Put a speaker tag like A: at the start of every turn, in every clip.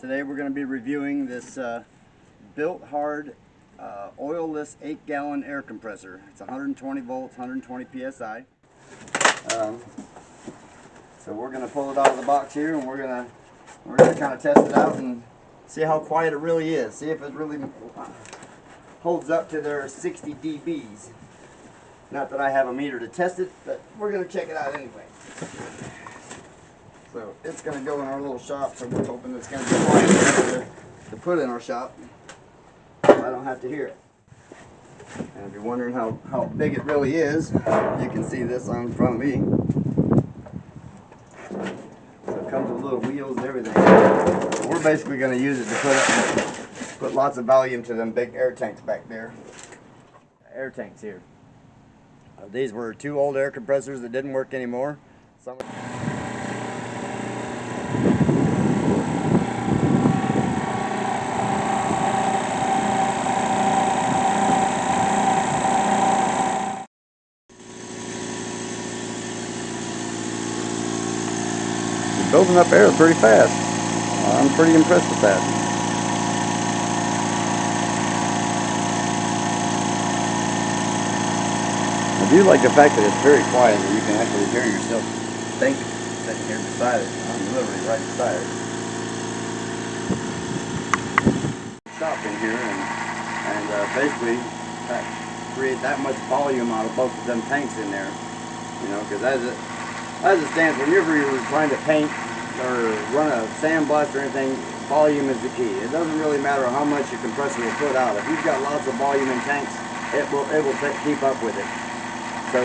A: Today we're going to be reviewing this Bilt Hard oilless 8-gallon air compressor. It's 120 volts, 120 psi. So we're going to pull it out of the box here, and we're going to kind of test it out and see how quiet it really is. See if it really holds up to their 60 dBs. Not that I have a meter to test it, but we're going to check it out anyway. So it's going to go in our little shop, so we're hoping it's going to be quiet enough to put in our shop. So I don't have to hear it. And if you're wondering how big it really is, you can see this on front of me. So it comes with little wheels and everything. So we're basically going to use it to put lots of volume to them big air tanks back there. Air tanks here. These were 2 old air compressors that didn't work anymore. Building up air pretty fast. I'm pretty impressed with that. I do like the fact that it's very quiet and you can actually hear yourself think sitting here beside it. I'm literally right beside it. Stop in here and basically create that much volume out of both of them tanks in there. You know, because as it stands, whenever you're trying to paint or run a sandblast or anything, volume is the key. It doesn't really matter how much your compressor will put out. If you've got lots of volume in tanks, it will keep up with it. So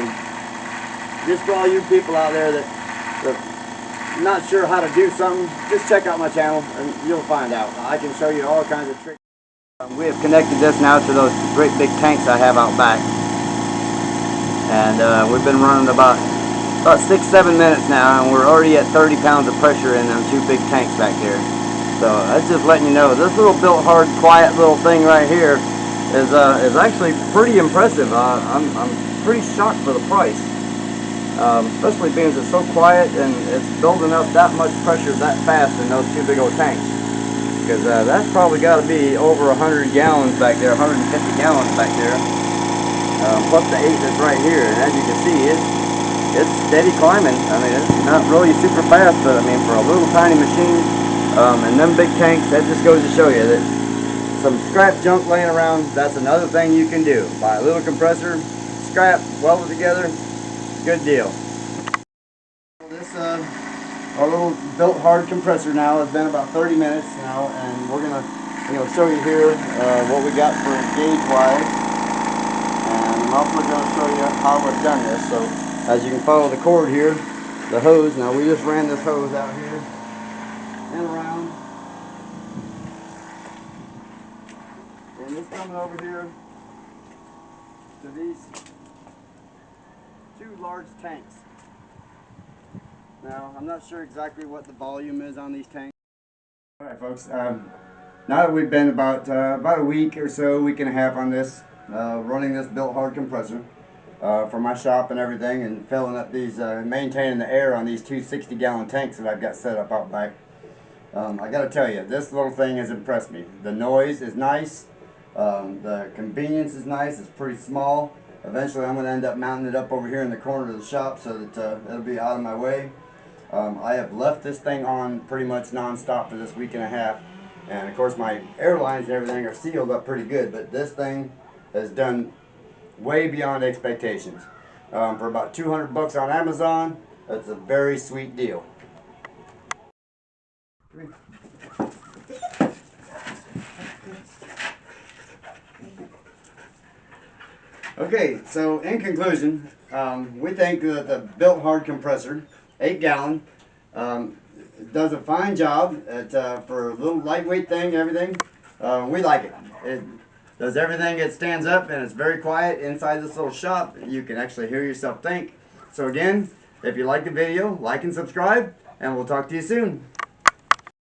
A: just for all you people out there that are not sure how to do something, just check out my channel and you'll find out. I can show you all kinds of tricks. We have connected this now to those great big tanks I have out back. And we've been running about 6-7 minutes now, and we're already at 30 pounds of pressure in them 2 big tanks back there. So that's just letting you know this little Bilt Hard quiet little thing right here is actually pretty impressive. I'm pretty shocked for the price, especially being it's so quiet and it's building up that much pressure that fast in those 2 big old tanks. Because that's probably got to be over 100 gallons back there, 150 gallons back there, plus the 8 that's right here. And as you can see, it's steady climbing. I mean, it's not really super fast, but I mean, for a little tiny machine, and them big tanks, that just goes to show you that some scrap junk laying around, that's another thing you can do. Buy a little compressor, scrap, weld it together, good deal. This, our little Bilt Hard compressor now has been about 30 minutes now, and we're gonna show you here what we got for gauge-wise, and I'm also gonna show you how we've done this. So, as you can follow the cord here, the hose. Now we just ran this hose out here and around. And it's coming over here to these 2 large tanks. Now, I'm not sure exactly what the volume is on these tanks. Alright folks, now that we've been about a week or so, week and a half on this, running this Bilt Hard compressor, for my shop and everything, and filling up these, maintaining the air on these 2 60-gallon tanks that I've got set up out back. I gotta tell you, this little thing has impressed me. The noise is nice, the convenience is nice, it's pretty small. Eventually I'm going to end up mounting it up over here in the corner of the shop so that it'll be out of my way. I have left this thing on pretty much non-stop for this week and a half, and of course my air lines and everything are sealed up pretty good, but this thing has done way beyond expectations. For about 200 bucks on Amazon, that's a very sweet deal. Okay, so in conclusion, we think that the Bilt Hard compressor, 8-gallon, does a fine job for a little lightweight thing and everything. We like it. It does everything. It stands up and it's very quiet inside this little shop. You can actually hear yourself think. So again, if you like the video, like and subscribe, and we'll talk to you soon.